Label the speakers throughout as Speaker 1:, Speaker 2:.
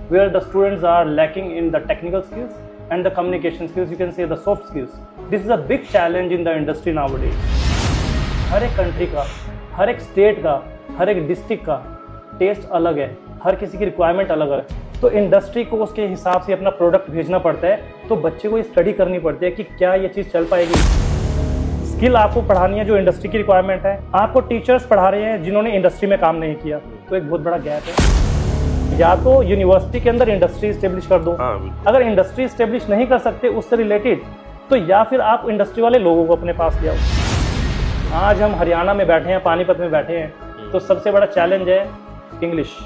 Speaker 1: where the students are lacking in the technical skills and the communication skills, you can say the soft skills. This is a big challenge in the industry nowadays. हर एक country का, हर एक state का, हर एक district का test अलग है, हर किसी की रिक्वायरमेंट अलग है, तो इंडस्ट्री को उसके हिसाब से अपना प्रोडक्ट भेजना पड़ता है। तो बच्चे को ये स्टडी करनी पड़ती है कि क्या ये चीज़ चल पाएगी। स्किल आपको पढ़ानी है जो इंडस्ट्री की रिक्वायरमेंट है, आपको टीचर्स पढ़ा रहे हैं जिन्होंने इंडस्ट्री में काम नहीं किया, तो एक बहुत बड़ा गैप है। या तो यूनिवर्सिटी के अंदर इंडस्ट्री इस्टेब्लिश कर दो, अगर इंडस्ट्री इस्टेब्लिश नहीं कर सकते उससे रिलेटेड, तो या फिर आप इंडस्ट्री वाले लोगों को अपने पास ले आओ। आज हम हरियाणा में बैठे हैं, पानीपत में बैठे हैं, तो सबसे बड़ा चैलेंज है English,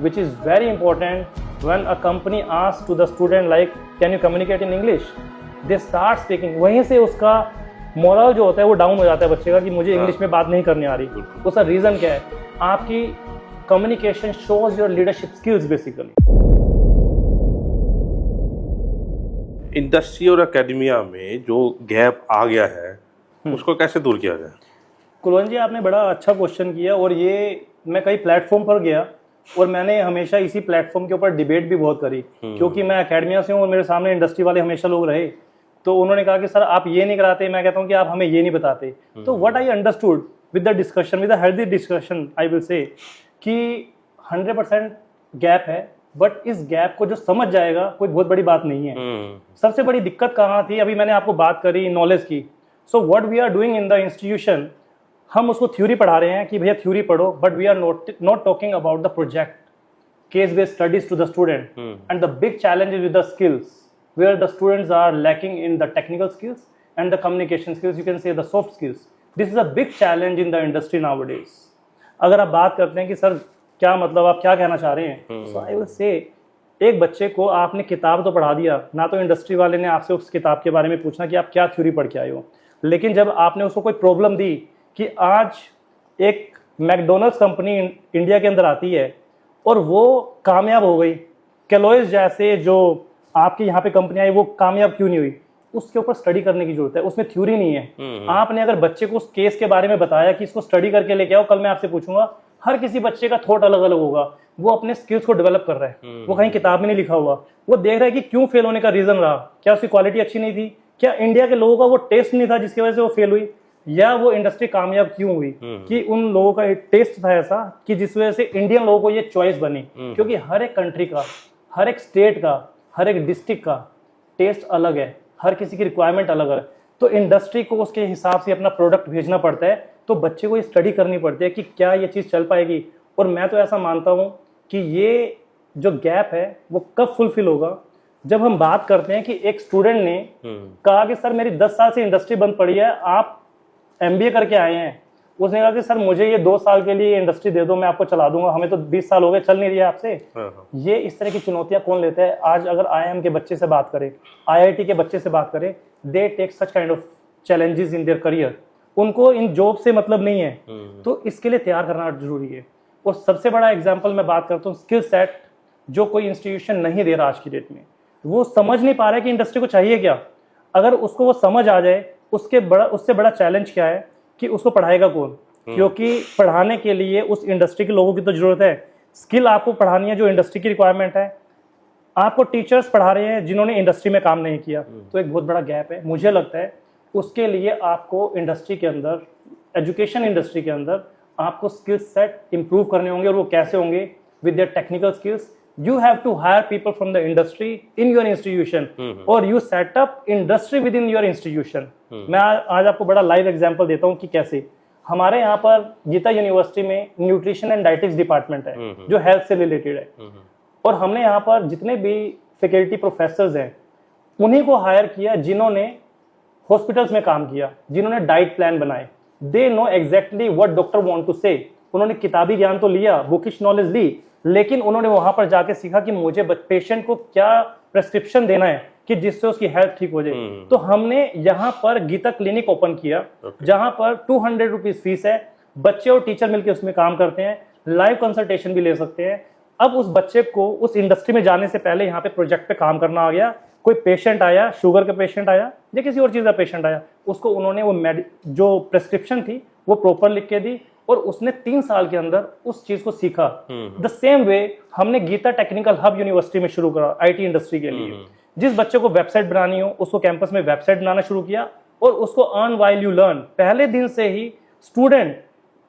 Speaker 1: which is very important. When a company asks to the student like, can you communicate in English? They start speaking. वहीं से उसका मोरल जो होता है वो डाउन हो जाता है बच्चे का कि मुझे इंग्लिश में बात नहीं करनी आ रही। उसका रीज़न क्या है? आपकी communication shows your leadership skills basically.
Speaker 2: Industry और एकेडमिया में जो गैप आ गया है उसको कैसे दूर किया जाए?
Speaker 1: कुलवंत जी, आपने बड़ा अच्छा क्वेश्चन किया, और ये मैं कई प्लेटफॉर्म पर गया और मैंने हमेशा इसी प्लेटफॉर्म के ऊपर डिबेट भी बहुत करी, क्योंकि मैं एकेडमिया से हूँ और मेरे सामने इंडस्ट्री वाले हमेशा लोग रहे। तो उन्होंने कहा कि सर आप ये नहीं कराते, मैं कहता हूँ कि आप हमें ये नहीं बताते। तो what I understood with the discussion, with the healthy discussion, I will say कि 100% गैप है, बट इस गैप को जो समझ जाएगा कोई बहुत बड़ी बात नहीं है। सबसे बड़ी दिक्कत कहाँ थी? अभी मैंने आपको बात करी नॉलेज की। So what we are doing in the institution, हम उसको थ्योरी पढ़ा रहे हैं कि भैया थ्योरी पढ़ो, but we are not talking about the project, case based studies to the student, and the big challenge is with the skills, where the students are lacking in the technical skills and the communication skills, you can say the soft skills. This is a big challenge in the industry nowadays. अगर आप बात करते हैं कि sir क्या मतलब, आप क्या कहना चाह रहे हैं, सो आई विल से, एक बच्चे को आपने किताब तो पढ़ा दिया ना, तो इंडस्ट्री वाले ने आपसे उस किताब के बारे में पूछना कि आप क्या थ्योरी पढ़ के आए हो, लेकिन जब आपने उसको कोई प्रॉब्लम दी कि आज एक मैकडोनल्ड्स कंपनी इंडिया के अंदर आती है और वो कामयाब हो गई, केलॉग्स जैसे जो आपके यहाँ पे कंपनी आई वो कामयाब क्यों नहीं हुई, उसके ऊपर स्टडी करने की जरूरत है, उसमें थ्योरी नहीं है। आपने अगर बच्चे को उस केस के बारे में बताया कि इसको स्टडी करके लेके आओ, कल मैं आपसे पूछूंगा, हर किसी बच्चे का थॉट अलग अलग होगा, वो अपने स्किल्स को डेवलप कर रहा है, वो कहीं किताब में नहीं लिखा हुआ, वो देख रहा है कि क्यों फेल होने का रीजन रहा, क्या उसकी क्वालिटी अच्छी नहीं थी, क्या इंडिया के लोगों का वो टेस्ट नहीं था जिसकी वजह से वो फेल हुई, या वो इंडस्ट्री कामयाब क्यों हुई कि उन लोगों का एक टेस्ट था ऐसा कि जिस वजह से इंडियन लोगों को ये चॉइस बनी। क्योंकि हर एक कंट्री का, हर एक स्टेट का, हर एक डिस्ट्रिक्ट का टेस्ट अलग है, हर किसी की रिक्वायरमेंट अलग है, तो इंडस्ट्री को उसके हिसाब से अपना प्रोडक्ट भेजना पड़ता है। तो बच्चे को ये स्टडी करनी पड़ती है कि क्या ये चीज़ चल पाएगी। और मैं तो ऐसा मानता हूँ कि ये जो गैप है वो कब फुलफिल होगा, जब हम बात करते हैं कि एक स्टूडेंट ने कहा कि सर मेरी 10 साल से इंडस्ट्री बंद पड़ी है, आप MBA करके आए हैं, उसने कहा कि सर मुझे ये 2 साल के लिए इंडस्ट्री दे दो, मैं आपको चला दूंगा, हमें तो 20 साल हो गए, चल नहीं रही है आपसे। ये इस तरह की चुनौतियां कौन लेता है? आज अगर IIM के बच्चे से बात करें, IIT के बच्चे से बात करें, they take such kind of challenges in their career, उनको इन जॉब से मतलब नहीं है, तो इसके लिए तैयार करना जरूरी है। और सबसे बड़ा एग्जाम्पल मैं बात करता हूँ स्किल सेट, जो कोई इंस्टीट्यूशन नहीं दे रहा आज की डेट में, वो समझ नहीं पा रहा है कि इंडस्ट्री को चाहिए क्या। अगर उसको वो समझ आ जाए, उससे बड़ा चैलेंज क्या है कि उसको पढ़ाएगा कौन, क्योंकि पढ़ाने के लिए उस इंडस्ट्री के लोगों की तो जरूरत है। स्किल आपको पढ़ानी है जो इंडस्ट्री की रिक्वायरमेंट है, आपको टीचर्स पढ़ा रहे हैं जिन्होंने इंडस्ट्री में काम नहीं किया, तो एक बहुत बड़ा गैप है। मुझे लगता है उसके लिए आपको इंडस्ट्री के अंदर, एजुकेशन इंडस्ट्री के अंदर आपको स्किल सेट इंप्रूव करने होंगे, और वो कैसे होंगे? With their technical skills. You have to hire people from the industry in your institution, or you set up industry within your institution. मैं आज आपको बड़ा लाइव एग्जांपल देता हूँ कि कैसे। हमारे यहाँ पर गीता यूनिवर्सिटी में न्यूट्रिशन एंड डाइटिक्स डिपार्टमेंट है, जो हेल्थ से रिलेटेड है, और हमने यहाँ पर जितने भी फैकल्टी प्रोफेसर्स हैं उन्हीं को हायर किया जिन्होंने हॉस्पिटल्स में काम किया, जिन्होंने डाइट प्लान बनाए। They know exactly what doctor want to say. उन्होंने किताबी ज्ञान तो लिया, बुकिश नॉलेज ली, लेकिन उन्होंने वहां पर जाके सीखा कि मुझे पेशेंट को क्या प्रेस्क्रिप्शन देना है कि जिससे उसकी हेल्थ ठीक हो जाए। तो हमने यहाँ पर गीता क्लिनिक ओपन किया, जहां पर 200 रुपीज फीस है, बच्चे और टीचर मिलकर उसमें काम करते हैं, लाइव कंसल्टेशन भी ले सकते हैं। अब उस बच्चे को उस इंडस्ट्री में जाने से पहले यहाँ पे प्रोजेक्ट पे काम करना आ गया। कोई पेशेंट आया, शुगर का पेशेंट आया या किसी और चीज का पेशेंट आया, उसको उन्होंने वो जो प्रेस्क्रिप्शन थी वो प्रॉपर लिख के दी, और उसने 3 साल के अंदर उस चीज को सीखा। द सेम वे हमने गीता टेक्निकल हब यूनिवर्सिटी में शुरू करा आईटी इंडस्ट्री के लिए। जिस बच्चे को वेबसाइट बनानी हो उसको कैंपस में वेबसाइट बनाना शुरू किया और उसको अर्न व्हाइल यू लर्न, पहले दिन से ही स्टूडेंट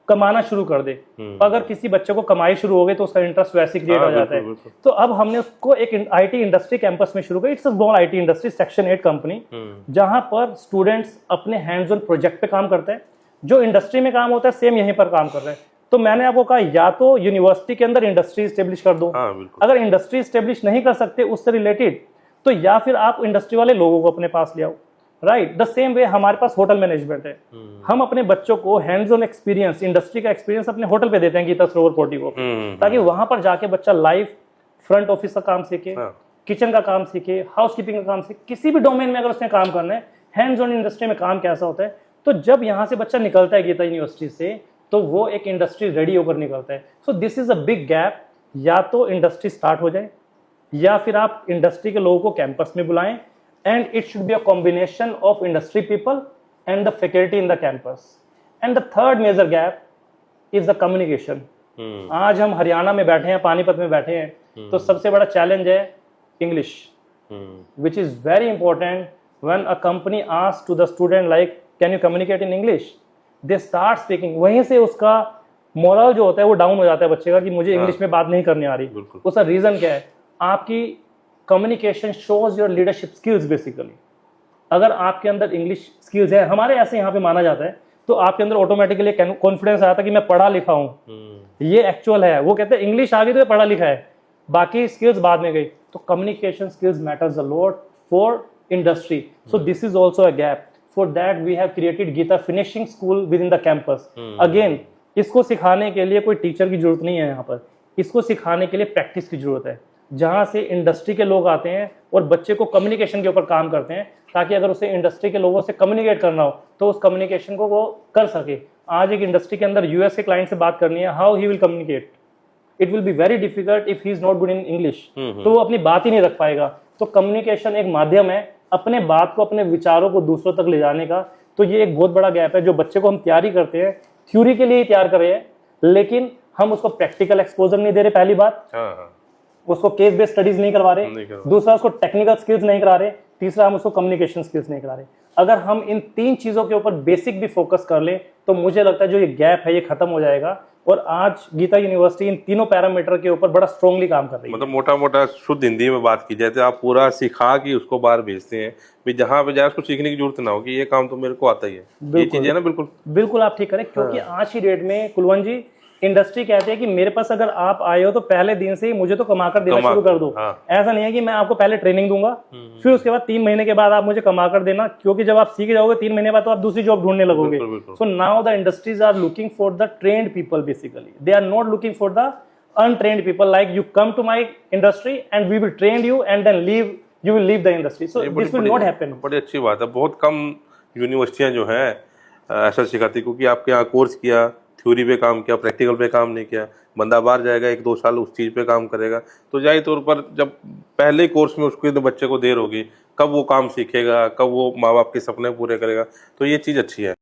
Speaker 1: कमाना शुरू कर दे। अगर किसी बच्चे को कमाई शुरू हो गई तो उसका इंटरेस्ट वैसे क्रिएट हो जाता है। तो अब हमने उसको एक आईटी इंडस्ट्री कैंपस में शुरू किया। It's a small IT industry section 8 company, जहां पर स्टूडेंट्स अपने हैंड्स ऑन प्रोजेक्ट पे काम करते हैं। जो इंडस्ट्री में काम होता है सेम यहीं पर काम कर रहे हैं। तो मैंने आपको कहा या तो यूनिवर्सिटी के अंदर इंडस्ट्री स्टेब्लिश कर दो, अगर इंडस्ट्री स्टेब्लिश नहीं कर सकते उससे रिलेटेड, तो या फिर आप इंडस्ट्री वाले लोगों को अपने पास ले आओ। राइट, द सेम वे हमारे पास होटल मैनेजमेंट है। हम अपने बच्चों को हैंड्स ऑन एक्सपीरियंस, इंडस्ट्री का एक्सपीरियंस अपने होटल पे देते हैं गीता सरोवर पोर्टिको, ताकि वहां पर जाके बच्चा लाइव फ्रंट ऑफिस का काम सीखे, किचन का काम सीखे, हाउस कीपिंग का काम सीखे। किसी भी डोमेन में अगर उसने काम करना है, हैंड्स ऑन इंडस्ट्री में काम कैसा होता है, तो जब यहाँ से बच्चा निकलता है गीता यूनिवर्सिटी से, तो वो एक इंडस्ट्री रेडी होकर निकलता है। सो this is a big gap. या तो इंडस्ट्री स्टार्ट हो जाए या फिर आप इंडस्ट्री के लोगों को कैंपस में बुलाएं, and it should be a combination of industry people and the faculty in the campus. And the third major gap is the communication. आज हम हरियाणा में बैठे हैं, पानीपत में बैठे हैं, तो सबसे बड़ा चैलेंज है English, which is very important. When a company asks to the student like, can you communicate in English? They start speaking. वहीं से उसका मोरल जो होता है वो डाउन हो जाता है बच्चे का, कि मुझे इंग्लिश में बात नहीं करनी आ रही। उसका रीजन क्या है? आपकी communication shows your leadership skills basically. अगर आपके अंदर इंग्लिश स्किल्स है, हमारे ऐसे यहाँ पे माना जाता है, तो आपके अंदर ऑटोमेटिकली कॉन्फिडेंस आता है कि मैं पढ़ा लिखा हूँ, ये एक्चुअल है। वो कहते हैं इंग्लिश आ गई तो ये पढ़ा लिखा है, बाकी स्किल्स बाद में गई। तो communication skills matters a lot for industry. So this is also a gap. For that we have created Geeta finishing school within the campus. Again, इसको सिखाने के लिए कोई टीचर की जरूरत नहीं है यहाँ पर, इसको सिखाने के लिए प्रैक्टिस की जरूरत है, जहां से इंडस्ट्री के लोग आते हैं और बच्चे को कम्युनिकेशन के ऊपर काम करते हैं, ताकि अगर उसे इंडस्ट्री के लोगों से कम्युनिकेट करना हो तो उस कम्युनिकेशन को वो कर सके। आज एक इंडस्ट्री के अंदर यूएस के क्लाइंट से बात करनी है, how he will communicate? It will be very difficult if he is not good in English. तो वो अपनी बात ही नहीं रख पाएगा। तो कम्युनिकेशन एक माध्यम है अपने बात को, अपने विचारों को दूसरों तक ले जाने का। तो ये एक बहुत बड़ा गैप है जो बच्चे को हम तैयारी करते हैं, थ्योरी के लिए ही तैयार कर रहे हैं, लेकिन हम उसको प्रैक्टिकल एक्सपोजर नहीं दे रहे। पहली बात, उसको केस बेस्ड स्टडीज नहीं करवा रहे। दूसरा, उसको टेक्निकल स्किल्स नहीं करा रहे। तीसरा, हम उसको कम्युनिकेशन स्किल्स नहीं करा रहे। अगर हम इन 3 चीजों के ऊपर बेसिक भी फोकस कर ले तो मुझे लगता है जो ये गैप है ये खत्म हो जाएगा। और आज गीता यूनिवर्सिटी इन तीनों पैरामीटर के ऊपर बड़ा स्ट्रांगली काम कर रही है।
Speaker 2: मतलब मोटा मोटा शुद्ध हिंदी में बात की जाए तो आप पूरा सिखा के उसको बाहर भेजते हैं, भी जहाँ पे जाए उसको सीखने की जरूरत ना हो कि ये काम तो मेरे को आता ही है। ये चीज है ना। बिल्कुल बिल्कुल
Speaker 1: आप ठीक करें, क्योंकि आज की डेट में कुलवंत जी, इंडस्ट्री कहते हैं कि मेरे पास अगर आप आए हो तो पहले दिन से ही मुझे तो कमाकर देना शुरू कर दो। ऐसा नहीं है कि मैं आपको पहले ट्रेनिंग दूंगा फिर उसके बाद 3 महीने के बाद आप मुझे कमाकर देना, क्योंकि जब आप सीख जाओगे 3 महीने बाद तो आप दूसरी जॉब ढूंढने लगोगे। So now the industries are looking for the trained people basically, they are not looking for the untrained people like you come to my industry and we will train you and then leave, you will leave the industry. So this will not happen.
Speaker 2: बड़ी अच्छी बात है। बहुत कम यूनिवर्सिटियां जो है ऐसा सिखाती, क्योंकि आपके यहाँ कोर्स किया, थ्योरी पे काम किया, प्रैक्टिकल पे काम नहीं किया, बंदा बाहर जाएगा 1-2 साल उस चीज़ पे काम करेगा, तो जाहिर तौर पर जब पहले कोर्स में उसके तो बच्चे को देर होगी, कब वो काम सीखेगा, कब वो माँ बाप के सपने पूरे करेगा। तो ये चीज़ अच्छी है।